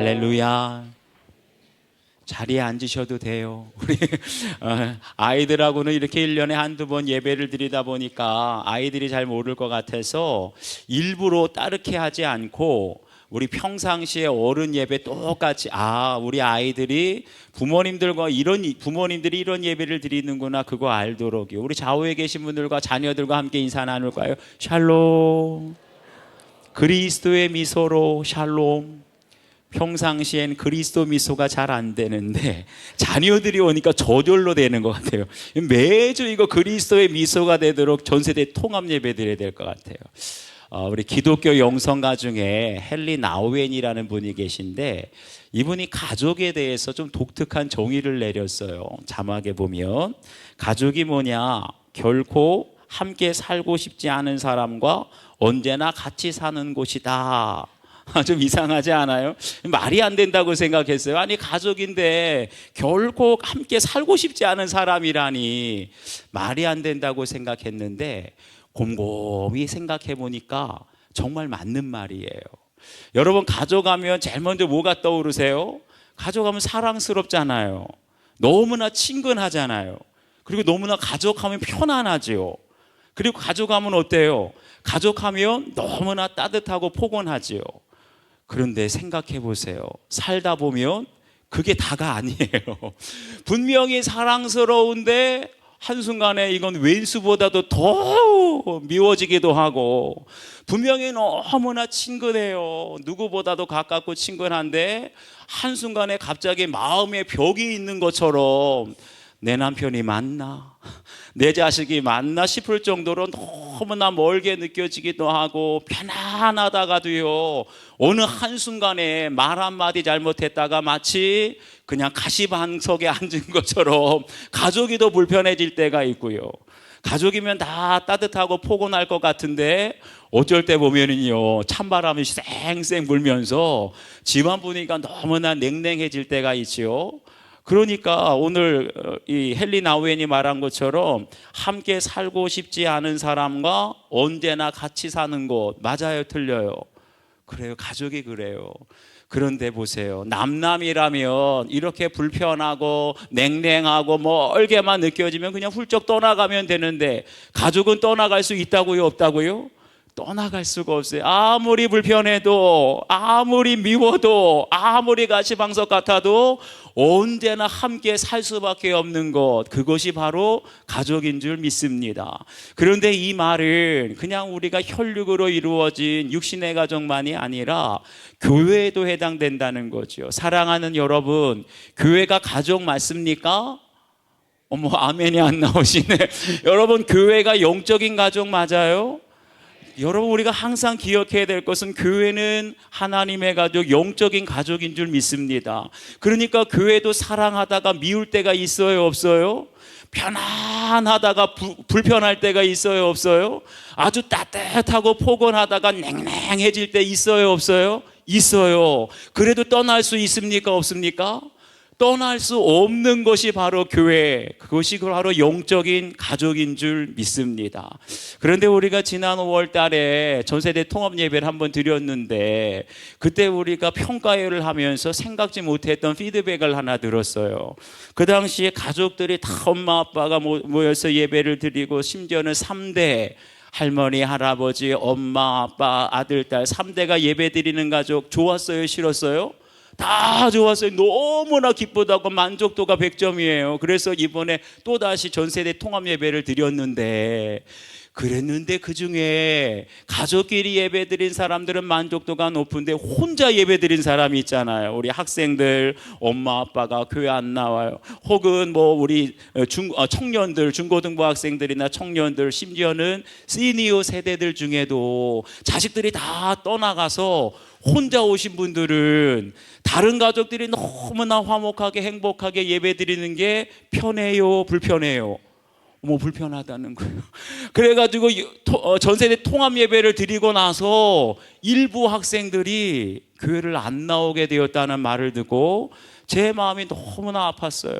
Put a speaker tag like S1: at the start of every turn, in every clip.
S1: 할렐루야. 자리에 앉으셔도 돼요. 우리 아이들하고는 이렇게 1년에 한두 번 예배를 드리다 보니까 아이들이 잘 모를 것 같아서 일부러 따르게 하지 않고 우리 평상시에 어른 예배 똑같이 우리 아이들이 부모님들이 이런 예배를 드리는구나, 그거 알도록요. 우리 좌우에 계신 분들과 자녀들과 함께 인사 나눌까요? 샬롬. 그리스도의 미소로 샬롬. 평상시엔 그리스도 미소가 잘 안 되는데 자녀들이 오니까 저절로 되는 것 같아요. 매주 이거 그리스도의 미소가 되도록 전세대 통합 예배 드려야 될 것 같아요. 우리 기독교 영성가 중에 헨리 나우엔이라는 분이 계신데 이분이 가족에 대해서 좀 독특한 정의를 내렸어요. 자막에 보면 가족이 뭐냐, 결코 함께 살고 싶지 않은 사람과 언제나 같이 사는 곳이다. 좀 이상하지 않아요? 말이 안 된다고 생각했어요. 아니, 가족인데 결코 함께 살고 싶지 않은 사람이라니 말이 안 된다고 생각했는데 곰곰이 생각해 보니까 정말 맞는 말이에요. 여러분, 가족하면 제일 먼저 뭐가 떠오르세요? 가족하면 사랑스럽잖아요. 너무나 친근하잖아요. 그리고 너무나 가족하면 편안하죠. 그리고 가족하면 어때요? 가족하면 너무나 따뜻하고 포근하지요. 그런데 생각해 보세요. 살다 보면 그게 다가 아니에요. 분명히 사랑스러운데 한순간에 이건 왼수보다도 더 미워지기도 하고, 분명히 너무나 친근해요. 누구보다도 가깝고 친근한데 한순간에 갑자기 마음에 벽이 있는 것처럼 내 남편이 맞나? 내 자식이 맞나 싶을 정도로 너무나 멀게 느껴지기도 하고, 편안하다가도요, 어느 한순간에 말 한마디 잘못했다가 마치 그냥 가시방석에 앉은 것처럼 가족이 더 불편해질 때가 있고요. 가족이면 다 따뜻하고 포근할 것 같은데 어쩔 때 보면은요, 찬바람이 쌩쌩 불면서 집안 분위기가 너무나 냉랭해질 때가 있지요. 그러니까 오늘 이 헨리 나우엔이 말한 것처럼 함께 살고 싶지 않은 사람과 언제나 같이 사는 곳, 맞아요, 틀려요? 그래요, 가족이 그래요. 그런데 보세요, 남남이라면 이렇게 불편하고 냉랭하고 멀게만 느껴지면 그냥 훌쩍 떠나가면 되는데, 가족은 떠나갈 수 있다고요, 없다고요? 떠나갈 수가 없어요. 아무리 불편해도, 아무리 미워도, 아무리 가시방석 같아도 언제나 함께 살 수밖에 없는 것, 그것이 바로 가족인 줄 믿습니다. 그런데 이 말은 그냥 우리가 혈육으로 이루어진 육신의 가족만이 아니라 교회에도 해당된다는 거죠. 사랑하는 여러분, 교회가 가족 맞습니까? 아멘이 안 나오시네. 여러분, 교회가 영적인 가족 맞아요? 여러분, 우리가 항상 기억해야 될 것은 교회는 하나님의 가족, 영적인 가족인 줄 믿습니다. 그러니까 교회도 사랑하다가 미울 때가 있어요, 없어요? 편안하다가 불편할 때가 있어요, 없어요? 아주 따뜻하고 포근하다가 냉랭해질 때 있어요, 없어요? 있어요. 그래도 떠날 수 있습니까, 없습니까? 떠날 수 없는 것이 바로 교회, 그것이 바로 영적인 가족인 줄 믿습니다. 그런데 우리가 지난 5월 달에 전세대 통합 예배를 한번 드렸는데, 그때 우리가 평가회를 하면서 생각지 못했던 피드백을 하나 들었어요. 그 당시에 가족들이 다 엄마 아빠가 모여서 예배를 드리고, 심지어는 3대 할머니, 할아버지, 엄마, 아빠, 아들, 딸 3대가 예배 드리는 가족 좋았어요, 싫었어요? 다 좋았어요. 너무나 기쁘다고 만족도가 100점이에요. 그래서 이번에 또다시 전세대 통합 예배를 드렸는데, 그 중에 가족끼리 예배 드린 사람들은 만족도가 높은데 혼자 예배 드린 사람이 있잖아요. 우리 학생들, 엄마 아빠가 교회 안 나와요. 혹은 우리 청년들, 중고등부 학생들이나 청년들, 심지어는 시니어 세대들 중에도 자식들이 다 떠나가서 혼자 오신 분들은 다른 가족들이 너무나 화목하게 행복하게 예배 드리는 게 편해요, 불편해요? 불편하다는 거예요. 그래가지고 전세대 통합 예배를 드리고 나서 일부 학생들이 교회를 안 나오게 되었다는 말을 듣고 제 마음이 너무나 아팠어요.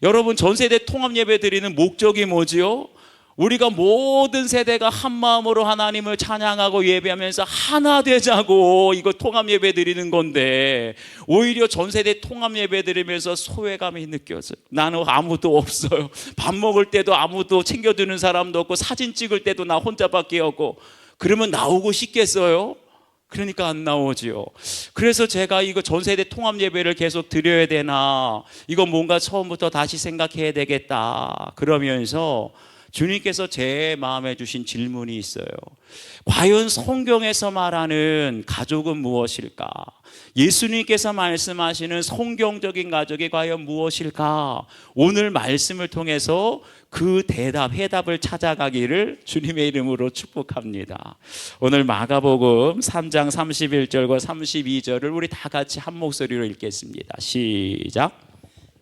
S1: 여러분, 전세대 통합 예배 드리는 목적이 뭐지요? 우리가 모든 세대가 한 마음으로 하나님을 찬양하고 예배하면서 하나 되자고 이거 통합 예배 드리는 건데, 오히려 전 세대 통합 예배 드리면서 소외감이 느껴져요. 나는 아무도 없어요. 밥 먹을 때도 아무도 챙겨주는 사람도 없고, 사진 찍을 때도 나 혼자밖에 없고. 그러면 나오고 싶겠어요? 그러니까 안 나오지요. 그래서 제가 이거 전 세대 통합 예배를 계속 드려야 되나, 이거 뭔가 처음부터 다시 생각해야 되겠다 그러면서 주님께서 제 마음에 주신 질문이 있어요. 과연 성경에서 말하는 가족은 무엇일까? 예수님께서 말씀하시는 성경적인 가족이 과연 무엇일까? 오늘 말씀을 통해서 그 해답을 찾아가기를 주님의 이름으로 축복합니다. 오늘 마가복음 3장 31절과 32절을 우리 다 같이 한 목소리로 읽겠습니다. 시작.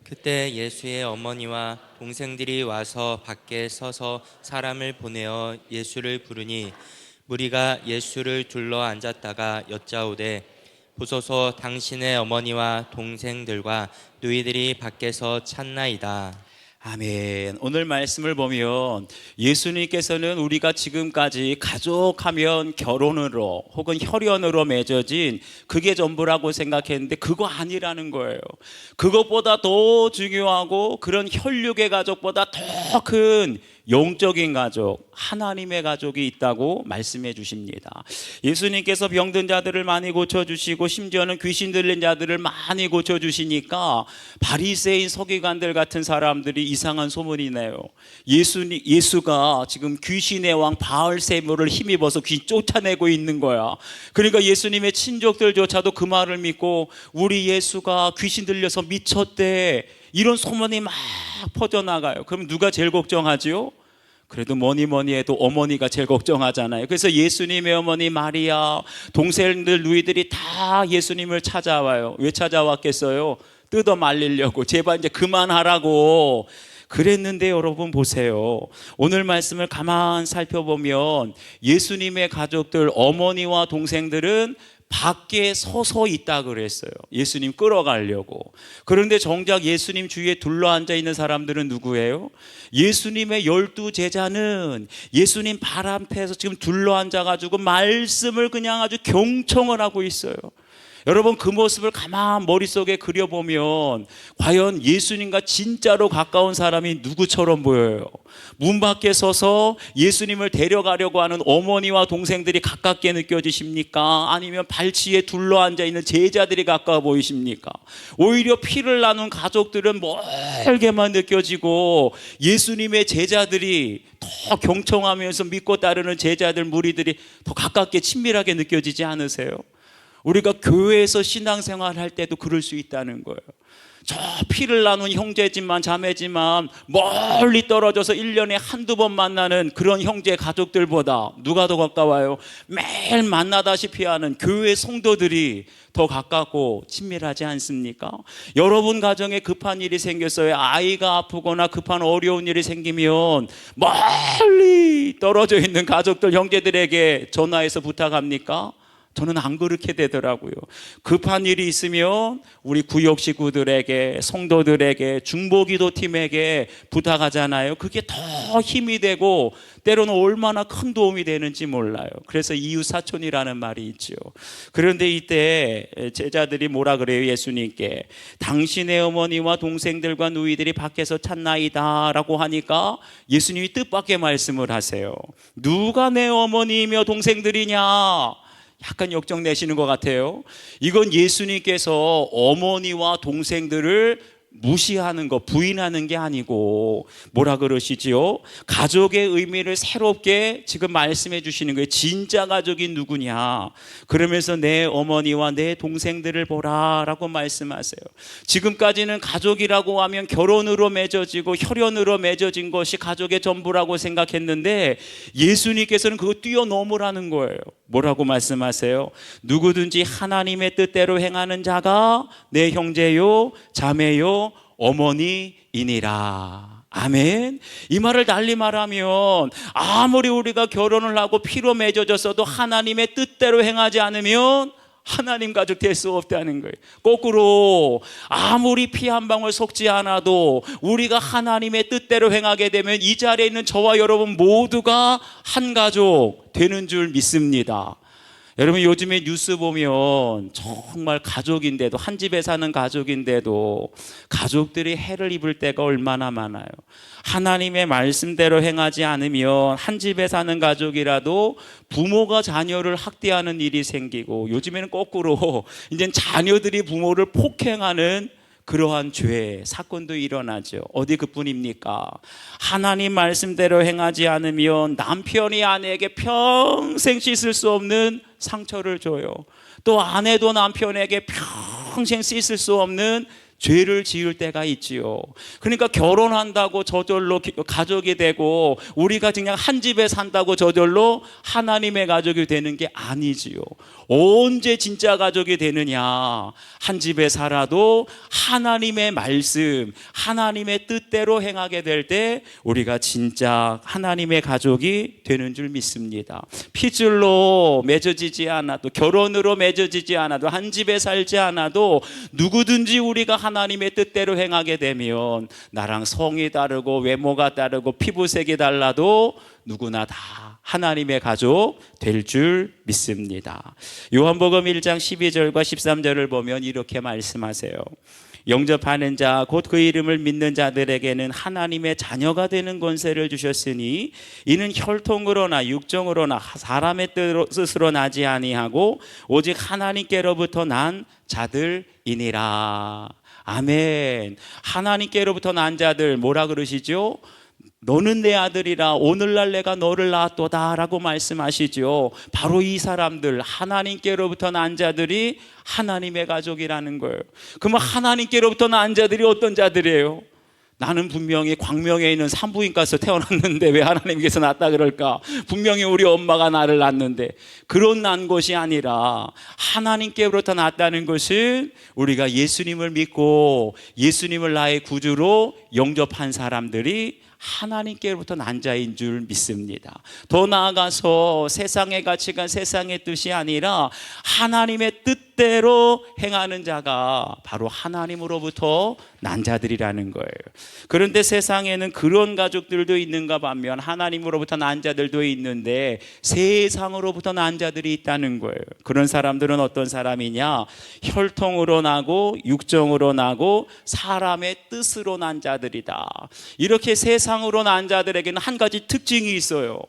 S2: 그때 예수의 어머니와 동생들이 와서 밖에 서서 사람을 보내어 예수를 부르니, 무리가 예수를 둘러 앉았다가 여짜오되, 보소서 당신의 어머니와 동생들과 누이들이 밖에서 찾나이다.
S1: 아멘. 오늘 말씀을 보면 예수님께서는 우리가 지금까지 가족하면 결혼으로 혹은 혈연으로 맺어진 그게 전부라고 생각했는데 그거 아니라는 거예요. 그것보다 더 중요하고 그런 혈육의 가족보다 더 큰 영적인 가족, 하나님의 가족이 있다고 말씀해 주십니다. 예수님께서 병든 자들을 많이 고쳐주시고 심지어는 귀신 들린 자들을 많이 고쳐주시니까 바리새인 서기관들 같은 사람들이 이상한 소문이 내요. 예수가 지금 귀신의 왕 바알세불을 힘입어서 귀신 쫓아내고 있는 거야. 그러니까 예수님의 친족들조차도 그 말을 믿고 우리 예수가 귀신 들려서 미쳤대, 이런 소문이 막 퍼져나가요. 그럼 누가 제일 걱정하지요? 그래도 뭐니 해도 어머니가 제일 걱정하잖아요. 그래서 예수님의 어머니 마리아, 동생들, 누이들이 다 예수님을 찾아와요. 왜 찾아왔겠어요? 뜯어 말리려고, 제발 이제 그만하라고 그랬는데, 여러분 보세요. 오늘 말씀을 가만 살펴보면 예수님의 가족들, 어머니와 동생들은 밖에 서서 있다 그랬어요. 예수님 끌어가려고. 그런데 정작 예수님 주위에 둘러앉아 있는 사람들은 누구예요? 예수님의 12 제자는 예수님 발 앞에서 지금 둘러앉아가지고 말씀을 그냥 아주 경청을 하고 있어요. 여러분, 그 모습을 가만 머릿속에 그려보면 과연 예수님과 진짜로 가까운 사람이 누구처럼 보여요? 문 밖에 서서 예수님을 데려가려고 하는 어머니와 동생들이 가깝게 느껴지십니까? 아니면 발치에 둘러앉아 있는 제자들이 가까워 보이십니까? 오히려 피를 나눈 가족들은 멀게만 느껴지고 예수님의 제자들이 더 경청하면서 믿고 따르는 제자들, 무리들이 더 가깝게 친밀하게 느껴지지 않으세요? 우리가 교회에서 신앙생활 할 때도 그럴 수 있다는 거예요. 저 피를 나눈 형제지만 자매지만 멀리 떨어져서 1년에 한두 번 만나는 그런 형제 가족들보다 누가 더 가까워요? 매일 만나다시피 하는 교회 성도들이 더 가깝고 친밀하지 않습니까? 여러분 가정에 급한 일이 생겼어요. 아이가 아프거나 급한 어려운 일이 생기면 멀리 떨어져 있는 가족들, 형제들에게 전화해서 부탁합니까? 저는 안 그렇게 되더라고요. 급한 일이 있으면 우리 구역 식구들에게, 성도들에게, 중보기도팀에게 부탁하잖아요. 그게 더 힘이 되고 때로는 얼마나 큰 도움이 되는지 몰라요. 그래서 이웃사촌이라는 말이 있죠. 그런데 이때 제자들이 뭐라 그래요? 예수님께 당신의 어머니와 동생들과 누이들이 밖에서 찾나이다 라고 하니까 예수님이 뜻밖의 말씀을 하세요. 누가 내 어머니이며 동생들이냐? 약간 역정내시는 것 같아요. 이건 예수님께서 어머니와 동생들을 무시하는 거, 부인하는 게 아니고 뭐라 그러시지요? 가족의 의미를 새롭게 지금 말씀해 주시는 거예요. 진짜 가족이 누구냐? 그러면서 내 어머니와 내 동생들을 보라 라고 말씀하세요. 지금까지는 가족이라고 하면 결혼으로 맺어지고 혈연으로 맺어진 것이 가족의 전부라고 생각했는데 예수님께서는 그거 뛰어넘으라는 거예요. 뭐라고 말씀하세요? 누구든지 하나님의 뜻대로 행하는 자가 내 형제요, 자매요, 어머니이니라. 아멘. 이 말을 달리 말하면 아무리 우리가 결혼을 하고 피로 맺어졌어도 하나님의 뜻대로 행하지 않으면 하나님 가족 될 수 없다는 거예요. 거꾸로 아무리 피 한 방울 섞지 않아도 우리가 하나님의 뜻대로 행하게 되면 이 자리에 있는 저와 여러분 모두가 한 가족 되는 줄 믿습니다. 여러분 요즘에 뉴스 보면 정말 가족인데도, 한 집에 사는 가족인데도 가족들이 해를 입을 때가 얼마나 많아요. 하나님의 말씀대로 행하지 않으면 한 집에 사는 가족이라도 부모가 자녀를 학대하는 일이 생기고, 요즘에는 거꾸로 이제 자녀들이 부모를 폭행하는 그러한 죄, 사건도 일어나죠. 어디 그뿐입니까? 하나님 말씀대로 행하지 않으면 남편이 아내에게 평생 씻을 수 없는 상처를 줘요. 또 아내도 남편에게 평생 씻을 수 없는 죄를 지을 때가 있지요. 그러니까 결혼한다고 저절로 가족이 되고, 우리가 그냥 한 집에 산다고 저절로 하나님의 가족이 되는 게 아니지요. 언제 진짜 가족이 되느냐? 한 집에 살아도 하나님의 말씀, 하나님의 뜻대로 행하게 될 때 우리가 진짜 하나님의 가족이 되는 줄 믿습니다. 피줄로 맺어지지 않아도, 결혼으로 맺어지지 않아도, 한 집에 살지 않아도 누구든지 우리가 하나님의 뜻대로 행하게 되면, 나랑 성이 다르고 외모가 다르고 피부색이 달라도 누구나 다 하나님의 가족 될 줄 믿습니다. 요한복음 1장 12절과 13절을 보면 이렇게 말씀하세요. 영접하는 자 곧 그 이름을 믿는 자들에게는 하나님의 자녀가 되는 권세를 주셨으니 이는 혈통으로나 육정으로나 사람의 뜻으로 나지 아니하고 오직 하나님께로부터 난 자들이니라. 아멘. 하나님께로부터 난 자들, 뭐라 그러시죠? 너는 내 아들이라 오늘날 내가 너를 낳았도다 라고 말씀하시죠. 바로 이 사람들, 하나님께로부터 난 자들이 하나님의 가족이라는 거예요. 그러면 하나님께로부터 난 자들이 어떤 자들이에요? 나는 분명히 광명에 있는 산부인과에서 태어났는데 왜 하나님께서 낳았다 그럴까? 분명히 우리 엄마가 나를 낳았는데, 그런 난 것이 아니라 하나님께로부터 낳았다는 것은 우리가 예수님을 믿고 예수님을 나의 구주로 영접한 사람들이 하나님께로부터 난 자인 줄 믿습니다. 더 나아가서 세상의 가치관, 세상의 뜻이 아니라 하나님의 뜻대로 행하는 자가 바로 하나님으로부터 난 자들이라는 거예요. 그런데 세상에는 그런 가족들도 있는가 반면 하나님으로부터 난 자들도 있는데 세상으로부터 난 자들이 있다는 거예요. 그런 사람들은 어떤 사람이냐? 혈통으로 나고 육정으로 나고 사람의 뜻으로 난 자들이다. 이렇게 세상으로 난 자들에게는 한 가지 특징이 있어요.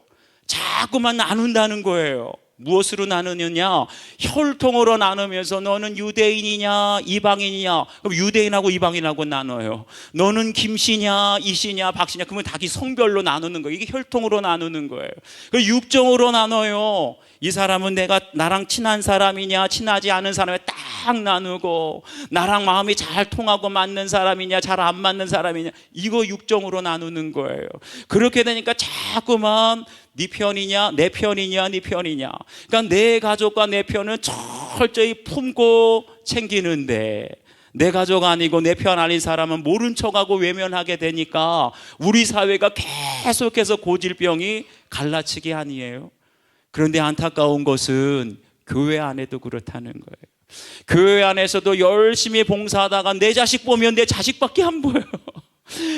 S1: 자꾸만 나눈다는 거예요. 무엇으로 나누느냐? 혈통으로 나누면서 너는 유대인이냐 이방인이냐, 그럼 유대인하고 이방인하고 나눠요. 너는 김씨냐 이씨냐 박씨냐, 그러면 자기 성별로 나누는 거예요. 이게 혈통으로 나누는 거예요. 그 육정으로 나눠요. 이 사람은 나랑 친한 사람이냐 친하지 않은 사람에 딱 나누고, 나랑 마음이 잘 통하고 맞는 사람이냐 잘 안 맞는 사람이냐, 이거 육정으로 나누는 거예요. 그렇게 되니까 자꾸만 네 편이냐 내 편이냐 네 편이냐, 그러니까 내 가족과 내 편은 철저히 품고 챙기는데 내 가족 아니고 내 편 아닌 사람은 모른 척하고 외면하게 되니까 우리 사회가 계속해서 고질병이 갈라치기 아니에요. 그런데 안타까운 것은 교회 안에도 그렇다는 거예요. 교회 안에서도 열심히 봉사하다가 내 자식 보면 내 자식밖에 안 보여요.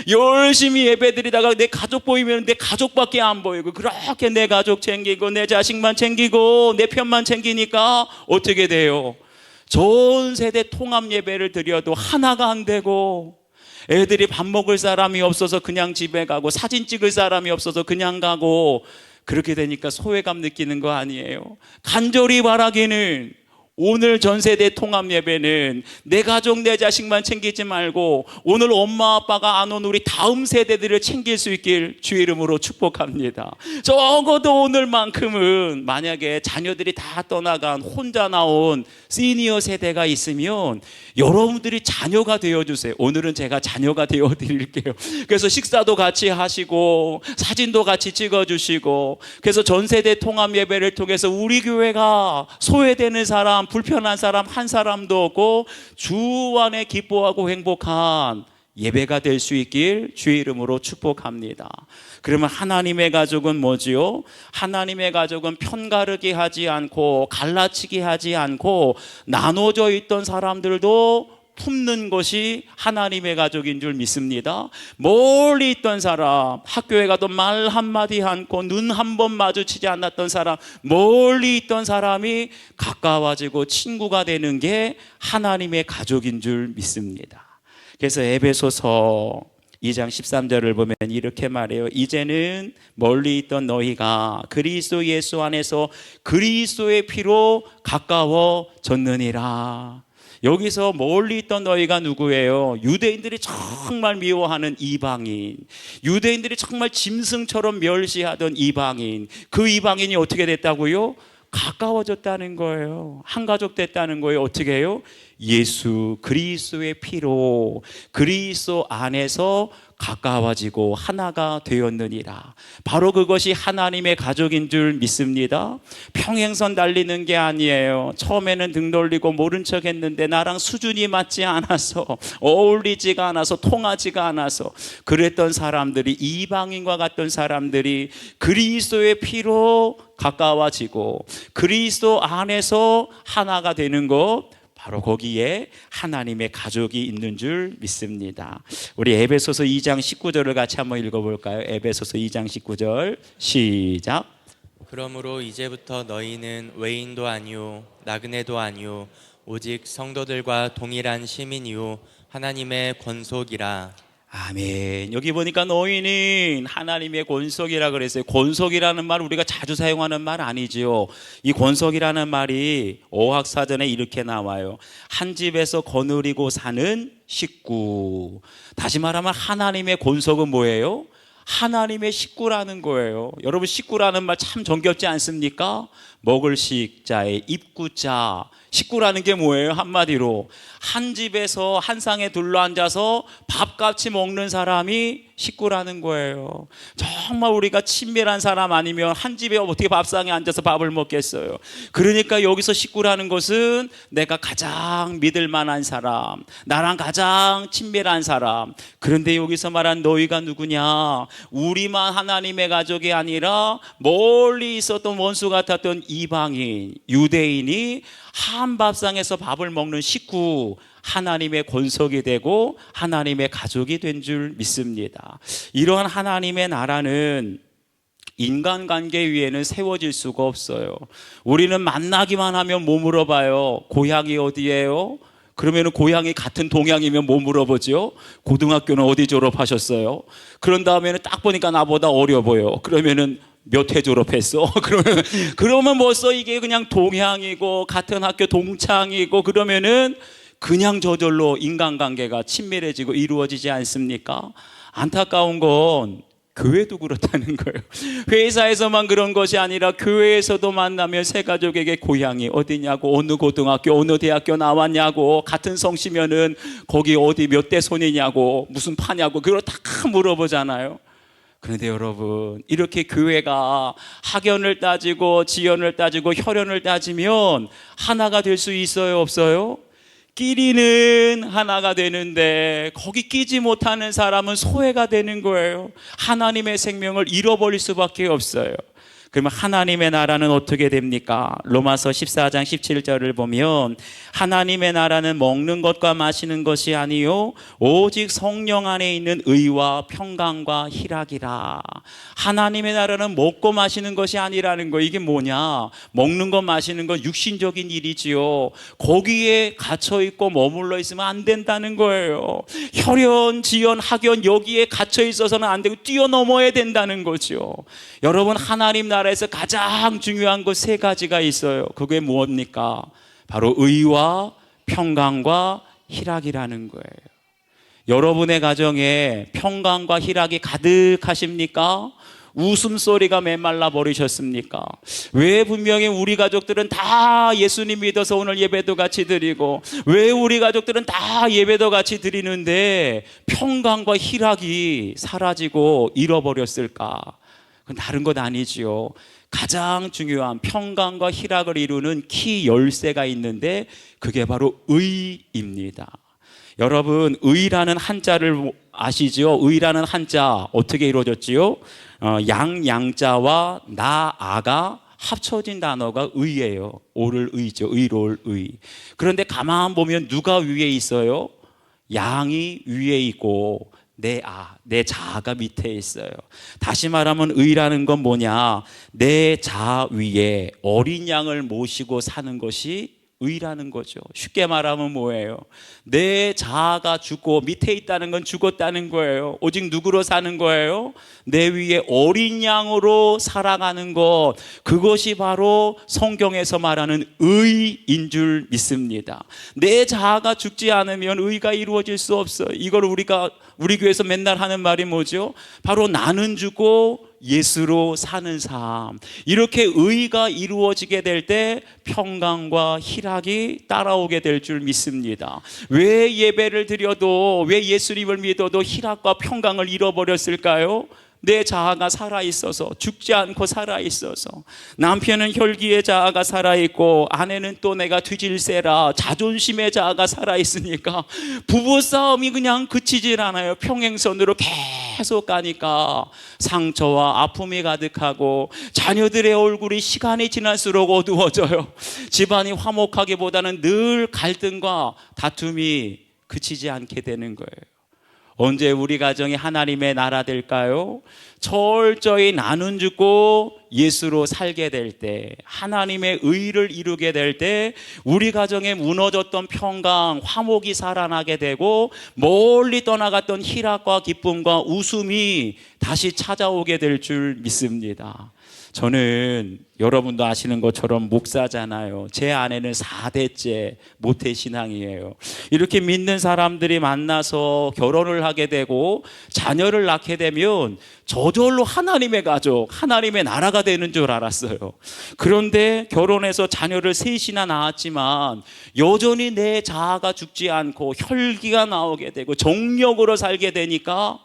S1: 열심히 예배드리다가 내 가족 보이면 내 가족밖에 안 보이고, 그렇게 내 가족 챙기고 내 자식만 챙기고 내 편만 챙기니까 어떻게 돼요? 전 세대 통합 예배를 드려도 하나가 안 되고, 애들이 밥 먹을 사람이 없어서 그냥 집에 가고 사진 찍을 사람이 없어서 그냥 가고, 그렇게 되니까 소외감 느끼는 거 아니에요? 간절히 바라기는 오늘 전세대 통합 예배는 내 가족 내 자식만 챙기지 말고 오늘 엄마 아빠가 안 온 우리 다음 세대들을 챙길 수 있길 주의 이름으로 축복합니다. 적어도 오늘만큼은 만약에 자녀들이 다 떠나간 혼자 나온 시니어 세대가 있으면 여러분들이 자녀가 되어주세요. 오늘은 제가 자녀가 되어드릴게요. 그래서 식사도 같이 하시고 사진도 같이 찍어주시고, 그래서 전세대 통합 예배를 통해서 우리 교회가 소외되는 사람, 불편한 사람 한 사람도 없고 주 안에 기뻐하고 행복한 예배가 될 수 있길 주의 이름으로 축복합니다. 그러면 하나님의 가족은 뭐지요? 하나님의 가족은 편가르기 하지 않고 갈라치기 하지 않고 나눠져 있던 사람들도 품는 것이 하나님의 가족인 줄 믿습니다. 멀리 있던 사람, 학교에 가도 말 한마디 않고 눈 한 번 마주치지 않았던 사람, 멀리 있던 사람이 가까워지고 친구가 되는 게 하나님의 가족인 줄 믿습니다. 그래서 에베소서 2장 13절을 보면 이렇게 말해요. 이제는 멀리 있던 너희가 그리스도 예수 안에서 그리스도의 피로 가까워졌느니라. 여기서 멀리 있던 너희가 누구예요? 유대인들이 정말 미워하는 이방인, 유대인들이 정말 짐승처럼 멸시하던 이방인, 그 이방인이 어떻게 됐다고요? 가까워졌다는 거예요. 한 가족 됐다는 거예요. 어떻게 해요? 예수 그리스도의 피로 그리스도 안에서 가까워지고 하나가 되었느니라. 바로 그것이 하나님의 가족인 줄 믿습니다. 평행선 달리는 게 아니에요. 처음에는 등 돌리고 모른 척 했는데 나랑 수준이 맞지 않아서, 어울리지가 않아서, 통하지가 않아서 그랬던 사람들이, 이방인과 같던 사람들이 그리스도의 피로 가까워지고 그리스도 안에서 하나가 되는 것, 바로 거기에 하나님의 가족이 있는 줄 믿습니다. 우리 에베소서 2장 19절을 같이 한번 읽어볼까요? 에베소서 2장 19절 시작.
S2: 그러므로 이제부터 너희는 외인도 아니요 나그네도 아니요 오직 성도들과 동일한 시민이요 하나님의 권속이라.
S1: 아멘. 여기 보니까 너희는 하나님의 권속이라 그랬어요. 권속이라는 말 우리가 자주 사용하는 말 아니지요. 이 권속이라는 말이 어학사전에 이렇게 나와요. 한 집에서 거느리고 사는 식구. 다시 말하면 하나님의 권속은 뭐예요? 하나님의 식구라는 거예요. 여러분, 식구라는 말 참 정겹지 않습니까? 먹을 식자에 입구자. 식구라는 게 뭐예요? 한마디로 한 집에서 한 상에 둘러앉아서 밥같이 먹는 사람이 식구라는 거예요. 정말 우리가 친밀한 사람 아니면 한 집에 어떻게 밥상에 앉아서 밥을 먹겠어요? 그러니까 여기서 식구라는 것은 내가 가장 믿을 만한 사람, 나랑 가장 친밀한 사람. 그런데 여기서 말한 너희가 누구냐? 우리만 하나님의 가족이 아니라 멀리 있었던 원수 같았던 이방인, 유대인이 한 밥상에서 밥을 먹는 식구, 하나님의 권속이 되고 하나님의 가족이 된 줄 믿습니다. 이러한 하나님의 나라는 인간관계 위에는 세워질 수가 없어요. 우리는 만나기만 하면 뭐 물어봐요? 고향이 어디예요? 그러면 고향이 같은 동양이면 뭐 물어보죠? 고등학교는 어디 졸업하셨어요? 그런 다음에는 딱 보니까 나보다 어려 보여. 그러면은 몇 회 졸업했어? 그러면 벌써 이게 그냥 동향이고 같은 학교 동창이고 그러면은 그냥 저절로 인간관계가 친밀해지고 이루어지지 않습니까? 안타까운 건 교회도 그렇다는 거예요. 회사에서만 그런 것이 아니라 교회에서도 만나면 새 가족에게 고향이 어디냐고, 어느 고등학교, 어느 대학교 나왔냐고, 같은 성씨면은 거기 어디 몇 대 손이냐고, 무슨 파냐고, 그걸 다 물어보잖아요. 그런데 여러분, 이렇게 교회가 학연을 따지고 지연을 따지고 혈연을 따지면 하나가 될 수 있어요, 없어요? 끼리는 하나가 되는데 거기 끼지 못하는 사람은 소외가 되는 거예요. 하나님의 생명을 잃어버릴 수밖에 없어요. 그러면 하나님의 나라는 어떻게 됩니까? 로마서 14장 17절을 보면 하나님의 나라는 먹는 것과 마시는 것이 아니요 오직 성령 안에 있는 의와 평강과 희락이라. 하나님의 나라는 먹고 마시는 것이 아니라는 거. 이게 뭐냐? 먹는 것 마시는 건 육신적인 일이지요. 거기에 갇혀 있고 머물러 있으면 안 된다는 거예요. 혈연, 지연, 학연 여기에 갇혀 있어서는 안 되고 뛰어넘어야 된다는 거죠. 여러분, 하나님 나라에서 가장 중요한 것 세 가지가 있어요. 그게 무엇입니까? 바로 의와 평강과 희락이라는 거예요. 여러분의 가정에 평강과 희락이 가득하십니까? 웃음소리가 메말라 버리셨습니까? 왜 분명히 우리 가족들은 다 예수님 믿어서 오늘 예배도 같이 드리고, 왜 우리 가족들은 다 예배도 같이 드리는데 평강과 희락이 사라지고 잃어버렸을까? 그건 다른 것 아니지요. 가장 중요한 평강과 희락을 이루는 키 열쇠가 있는데 그게 바로 의입니다. 여러분, 의라는 한자를 아시죠? 의라는 한자 어떻게 이루어졌지요? 양자와 나아가 합쳐진 단어가 의예요. 오를 의죠. 의로울 의. 그런데 가만 보면 누가 위에 있어요? 양이 위에 있고 내 자아가 밑에 있어요. 다시 말하면 의라는 건 뭐냐? 내 자아 위에 어린 양을 모시고 사는 것이 의라는 거죠. 쉽게 말하면 뭐예요? 내 자아가 죽고 밑에 있다는 건 죽었다는 거예요. 오직 누구로 사는 거예요? 내 위에 어린 양으로 살아가는 것. 그것이 바로 성경에서 말하는 의인 줄 믿습니다. 내 자아가 죽지 않으면 의가 이루어질 수 없어요. 이걸 우리 교회에서 맨날 하는 말이 뭐죠? 바로 나는 죽고 예수로 사는 삶. 이렇게 의가 이루어지게 될 때 평강과 희락이 따라오게 될 줄 믿습니다. 왜 예배를 드려도, 왜 예수님을 믿어도 희락과 평강을 잃어버렸을까요? 내 자아가 살아있어서, 죽지 않고 살아있어서. 남편은 혈기의 자아가 살아있고 아내는 또 내가 뒤질세라 자존심의 자아가 살아있으니까 부부싸움이 그냥 그치질 않아요. 평행선으로 계속 가니까 상처와 아픔이 가득하고 자녀들의 얼굴이 시간이 지날수록 어두워져요. 집안이 화목하기보다는 늘 갈등과 다툼이 그치지 않게 되는 거예요. 언제 우리 가정이 하나님의 나라 될까요? 철저히 나눈 죽고 예수로 살게 될 때, 하나님의 의를 이루게 될 때 우리 가정에 무너졌던 평강, 화목이 살아나게 되고 멀리 떠나갔던 희락과 기쁨과 웃음이 다시 찾아오게 될 줄 믿습니다. 저는 여러분도 아시는 것처럼 목사잖아요. 제 아내는 4대째 모태신앙이에요. 이렇게 믿는 사람들이 만나서 결혼을 하게 되고 자녀를 낳게 되면 저절로 하나님의 가족, 하나님의 나라가 되는 줄 알았어요. 그런데 결혼해서 자녀를 셋이나 낳았지만 여전히 내 자아가 죽지 않고 혈기가 나오게 되고 정력으로 살게 되니까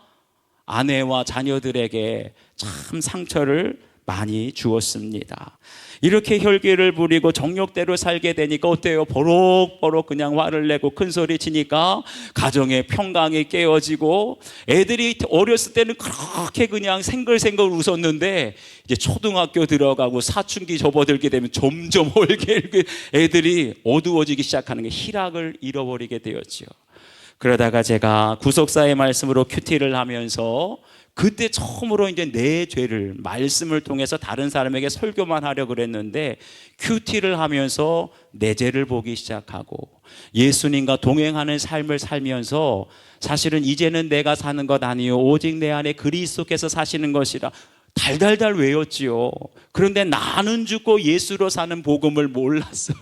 S1: 아내와 자녀들에게 참 상처를 많이 주었습니다. 이렇게 혈기를 부리고 정욕대로 살게 되니까 어때요? 버럭버럭 그냥 화를 내고 큰 소리 치니까 가정의 평강이 깨어지고, 애들이 어렸을 때는 그렇게 그냥 생글생글 웃었는데 이제 초등학교 들어가고 사춘기 접어들게 되면 점점 애들이 어두워지기 시작하는 게 희락을 잃어버리게 되었죠. 그러다가 제가 구속사의 말씀으로 큐티를 하면서 그때 처음으로 이제 내 죄를 말씀을 통해서 다른 사람에게 설교만 하려고 그랬는데 큐티를 하면서 내 죄를 보기 시작하고 예수님과 동행하는 삶을 살면서 사실은 이제는 내가 사는 것 아니요 오직 내 안에 그리스도께서 사시는 것이라 달달달 외웠지요. 그런데 나는 죽고 예수로 사는 복음을 몰랐어요.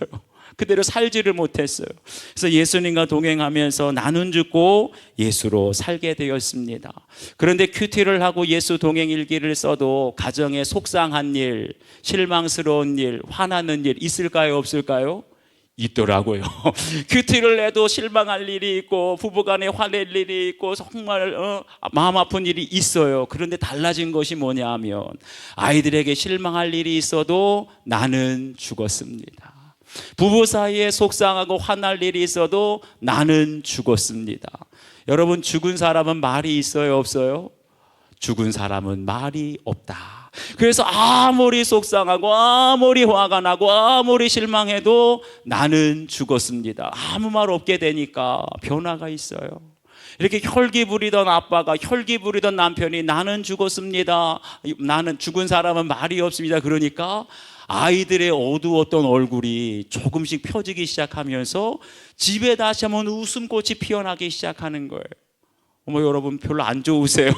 S1: 그대로 살지를 못했어요. 그래서 예수님과 동행하면서 나는 죽고 예수로 살게 되었습니다. 그런데 큐티를 하고 예수 동행 일기를 써도 가정에 속상한 일, 실망스러운 일, 화나는 일 있을까요? 없을까요? 있더라고요. 큐티를 해도 실망할 일이 있고 부부간에 화낼 일이 있고 정말 마음 아픈 일이 있어요. 그런데 달라진 것이 뭐냐 하면 아이들에게 실망할 일이 있어도 나는 죽었습니다. 부부 사이에 속상하고 화날 일이 있어도 나는 죽었습니다. 여러분, 죽은 사람은 말이 있어요, 없어요? 죽은 사람은 말이 없다. 그래서 아무리 속상하고 아무리 화가 나고 아무리 실망해도 나는 죽었습니다. 아무 말 없게 되니까 변화가 있어요. 이렇게 혈기 부리던 아빠가, 혈기 부리던 남편이 나는 죽었습니다, 나는 죽은 사람은 말이 없습니다, 그러니까 아이들의 어두웠던 얼굴이 조금씩 펴지기 시작하면서 집에 다시 한번 웃음꽃이 피어나기 시작하는 거예요. 어머, 여러분 별로 안 좋으세요?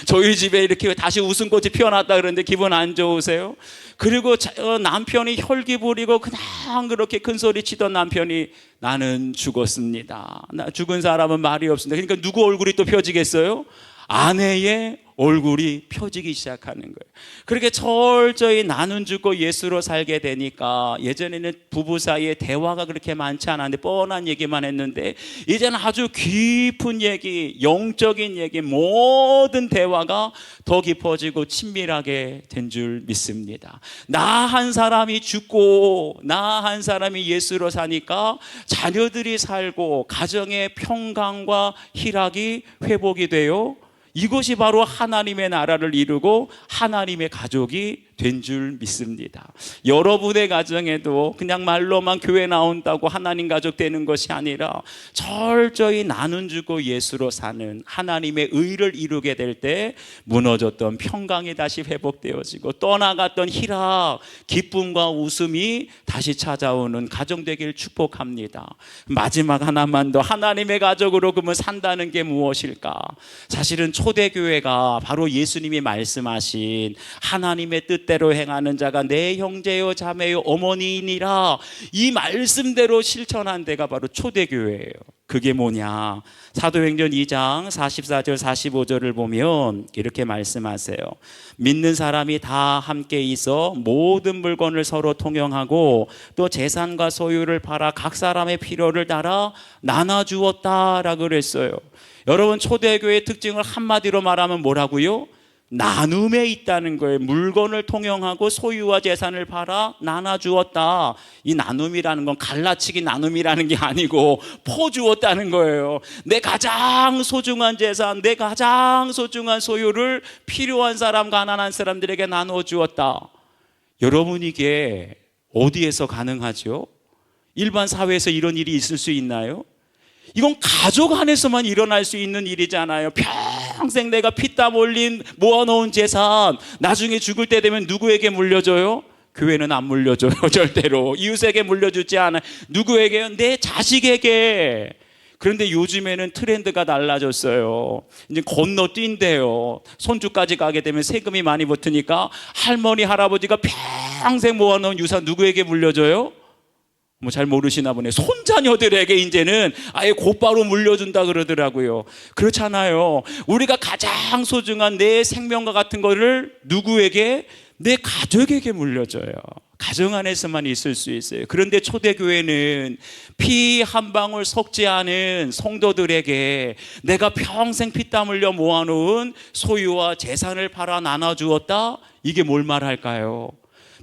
S1: 저희 집에 이렇게 다시 웃음꽃이 피어났다 그러는데 기분 안 좋으세요? 그리고 남편이 혈기 부리고 그냥 그렇게 큰 소리 치던 남편이 나는 죽었습니다, 죽은 사람은 말이 없습니다. 그러니까 누구 얼굴이 또 펴지겠어요? 아내의 얼굴이 펴지기 시작하는 거예요. 그렇게 철저히 나눈 죽고 예수로 살게 되니까 예전에는 부부 사이에 대화가 그렇게 많지 않았는데 뻔한 얘기만 했는데 이제는 아주 깊은 얘기, 영적인 얘기, 모든 대화가 더 깊어지고 친밀하게 된 줄 믿습니다. 나 한 사람이 죽고 나 한 사람이 예수로 사니까 자녀들이 살고 가정의 평강과 희락이 회복이 돼요. 이것이 바로 하나님의 나라를 이루고 하나님의 가족이 된 줄 믿습니다. 여러분의 가정에도 그냥 말로만 교회 나온다고 하나님 가족 되는 것이 아니라 철저히 나눈 주고 예수로 사는 하나님의 의를 이루게 될 때 무너졌던 평강이 다시 회복되어지고 떠나갔던 희락, 기쁨과 웃음이 다시 찾아오는 가정 되길 축복합니다. 마지막 하나만 더, 하나님의 가족으로 그러면 산다는 게 무엇일까? 사실은 초대교회가 바로 예수님이 말씀하신 하나님의 뜻대로 행하는 자가 내 형제요 자매요 어머니이니라, 이 말씀대로 실천한 데가 바로 초대교회예요. 그게 뭐냐? 사도행전 2장 44절 45절을 보면 이렇게 말씀하세요. 믿는 사람이 다 함께 있어 모든 물건을 서로 통용하고 또 재산과 소유를 팔아 각 사람의 필요를 따라 나눠주었다라고 그랬어요. 여러분, 초대교회의 특징을 한마디로 말하면 뭐라고요? 나눔에 있다는 거예요. 물건을 통용하고 소유와 재산을 팔아 나눠주었다. 이 나눔이라는 건 갈라치기 나눔이라는 게 아니고 퍼주었다는 거예요. 내 가장 소중한 재산, 내 가장 소중한 소유를 필요한 사람, 가난한 사람들에게 나눠주었다. 여러분, 이게 어디에서 가능하죠? 일반 사회에서 이런 일이 있을 수 있나요? 이건 가족 안에서만 일어날 수 있는 일이잖아요. 평생 내가 피땀 흘린 모아놓은 재산 나중에 죽을 때 되면 누구에게 물려줘요? 교회는 안 물려줘요. 절대로. 이웃에게 물려주지 않아요. 누구에게요? 내 자식에게. 그런데 요즘에는 트렌드가 달라졌어요. 이제 건너뛴대요. 손주까지 가게 되면 세금이 많이 붙으니까 할머니 할아버지가 평생 모아놓은 유산 누구에게 물려줘요? 뭐 잘 모르시나 보네. 손자녀들에게 이제는 아예 곧바로 물려준다 그러더라고요. 그렇잖아요. 우리가 가장 소중한 내 생명과 같은 거를 누구에게? 내 가족에게 물려줘요. 가정 안에서만 있을 수 있어요. 그런데 초대교회는 피 한 방울 섞지 않은 성도들에게 내가 평생 피땀 흘려 모아놓은 소유와 재산을 팔아 나눠주었다. 이게 뭘 말할까요?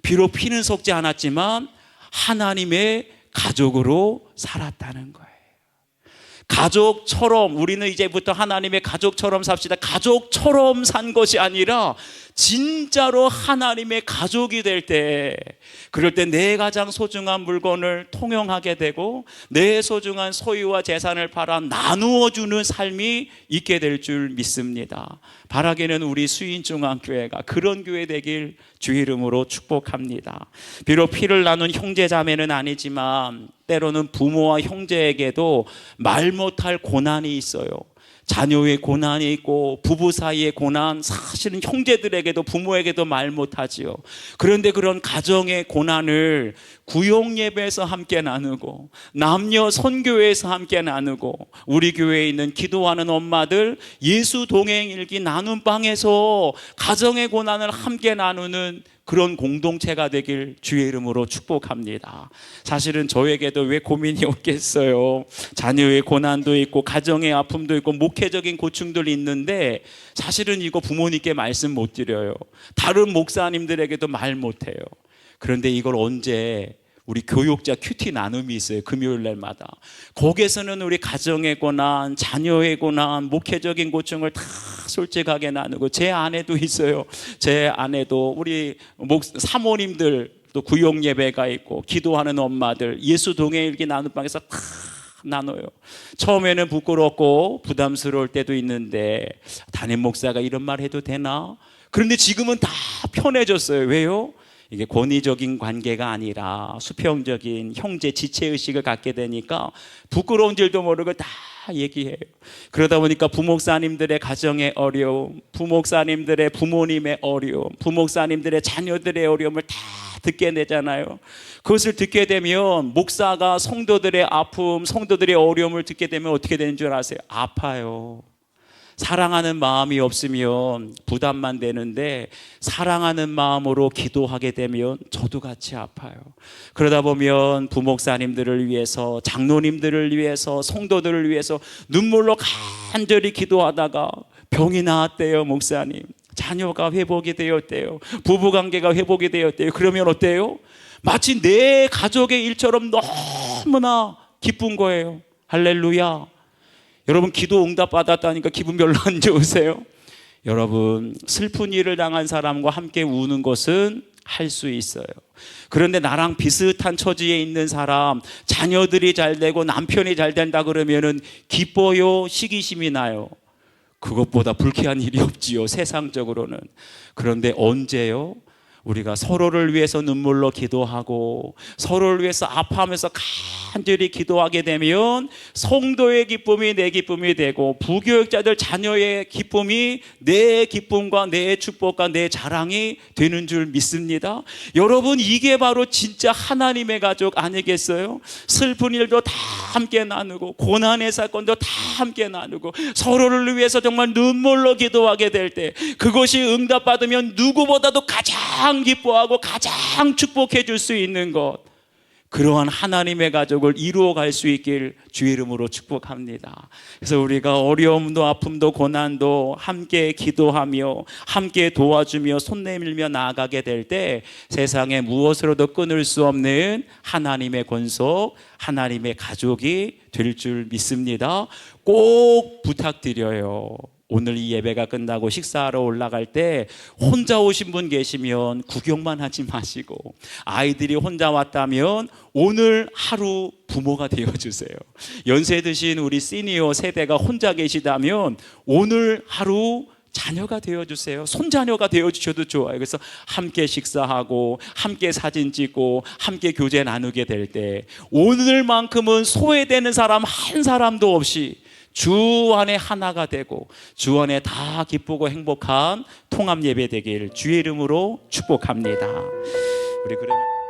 S1: 비록 피는 섞지 않았지만 하나님의 가족으로 살았다는 거예요. 가족처럼, 우리는 이제부터 하나님의 가족처럼 삽시다. 가족처럼 산 것이 아니라 진짜로 하나님의 가족이 될 때, 그럴 때 내 가장 소중한 물건을 통용하게 되고 내 소중한 소유와 재산을 팔아 나누어 주는 삶이 있게 될 줄 믿습니다. 바라기는 우리 수인중앙교회가 그런 교회 되길 주의 이름으로 축복합니다. 비록 피를 나눈 형제 자매는 아니지만 때로는 부모와 형제에게도 말 못할 고난이 있어요. 자녀의 고난이 있고 부부 사이의 고난, 사실은 형제들에게도 부모에게도 말 못하지요. 그런데 그런 가정의 고난을 구역예배에서 함께 나누고 남녀 선교회에서 함께 나누고 우리 교회에 있는 기도하는 엄마들 예수 동행일기 나눔방에서 가정의 고난을 함께 나누는 그런 공동체가 되길 주의 이름으로 축복합니다. 사실은 저에게도 왜 고민이 없겠어요. 자녀의 고난도 있고 가정의 아픔도 있고 목회적인 고충들이 있는데 사실은 이거 부모님께 말씀 못 드려요. 다른 목사님들에게도 말 못해요. 그런데 이걸 언제 우리 교육자 큐티 나눔이 있어요. 금요일 날마다. 거기에서는 우리 가정의 고난, 자녀의 고난, 목회적인 고충을 다 솔직하게 나누고, 제 아내도 있어요. 제 아내도 우리 사모님들 또 구역 예배가 있고 기도하는 엄마들 예수 동행일기 나눔방에서 다 나눠요. 처음에는 부끄럽고 부담스러울 때도 있는데 담임 목사가 이런 말 해도 되나? 그런데 지금은 다 편해졌어요. 왜요? 이게 권위적인 관계가 아니라 수평적인 형제 지체의식을 갖게 되니까 부끄러운 줄도 모르고 다 얘기해요. 그러다 보니까 부목사님들의 가정의 어려움, 부목사님들의 부모님의 어려움, 부목사님들의 자녀들의 어려움을 다 듣게 되잖아요. 그것을 듣게 되면 목사가 성도들의 아픔, 성도들의 어려움을 듣게 되면 어떻게 되는 줄 아세요? 아파요. 사랑하는 마음이 없으면 부담만 되는데 사랑하는 마음으로 기도하게 되면 저도 같이 아파요. 그러다 보면 부목사님들을 위해서, 장로님들을 위해서, 성도들을 위해서 눈물로 간절히 기도하다가 병이 나았대요. 목사님, 자녀가 회복이 되었대요. 부부관계가 회복이 되었대요. 그러면 어때요? 마치 내 가족의 일처럼 너무나 기쁜 거예요. 할렐루야. 여러분, 기도 응답 받았다니까 기분 별로 안 좋으세요? 여러분, 슬픈 일을 당한 사람과 함께 우는 것은 할 수 있어요. 그런데 나랑 비슷한 처지에 있는 사람, 자녀들이 잘 되고 남편이 잘 된다 그러면은 기뻐요? 시기심이 나요? 그것보다 불쾌한 일이 없지요, 세상적으로는. 그런데 언제요? 우리가 서로를 위해서 눈물로 기도하고 서로를 위해서 아파하면서 간절히 기도하게 되면 성도의 기쁨이 내 기쁨이 되고 부교육자들 자녀의 기쁨이 내 기쁨과 내 축복과 내 자랑이 되는 줄 믿습니다. 여러분, 이게 바로 진짜 하나님의 가족 아니겠어요? 슬픈 일도 다 함께 나누고 고난의 사건도 다 함께 나누고 서로를 위해서 정말 눈물로 기도하게 될 때 그것이 응답받으면 누구보다도 가장 기뻐하고 가장 축복해 줄 수 있는 것, 그러한 하나님의 가족을 이루어갈 수 있길 주의 이름으로 축복합니다. 그래서 우리가 어려움도 아픔도 고난도 함께 기도하며 함께 도와주며 손 내밀며 나아가게 될 때 세상에 무엇으로도 끊을 수 없는 하나님의 권속, 하나님의 가족이 될 줄 믿습니다. 꼭 부탁드려요. 오늘 이 예배가 끝나고 식사하러 올라갈 때 혼자 오신 분 계시면 구경만 하지 마시고, 아이들이 혼자 왔다면 오늘 하루 부모가 되어주세요. 연세 드신 우리 시니어 세대가 혼자 계시다면 오늘 하루 자녀가 되어주세요. 손자녀가 되어주셔도 좋아요. 그래서 함께 식사하고 함께 사진 찍고 함께 교제 나누게 될 때 오늘만큼은 소외되는 사람 한 사람도 없이 주 안에 하나가 되고 주 안에 다 기쁘고 행복한 통합 예배 되길 주의 이름으로 축복합니다. 우리 그러면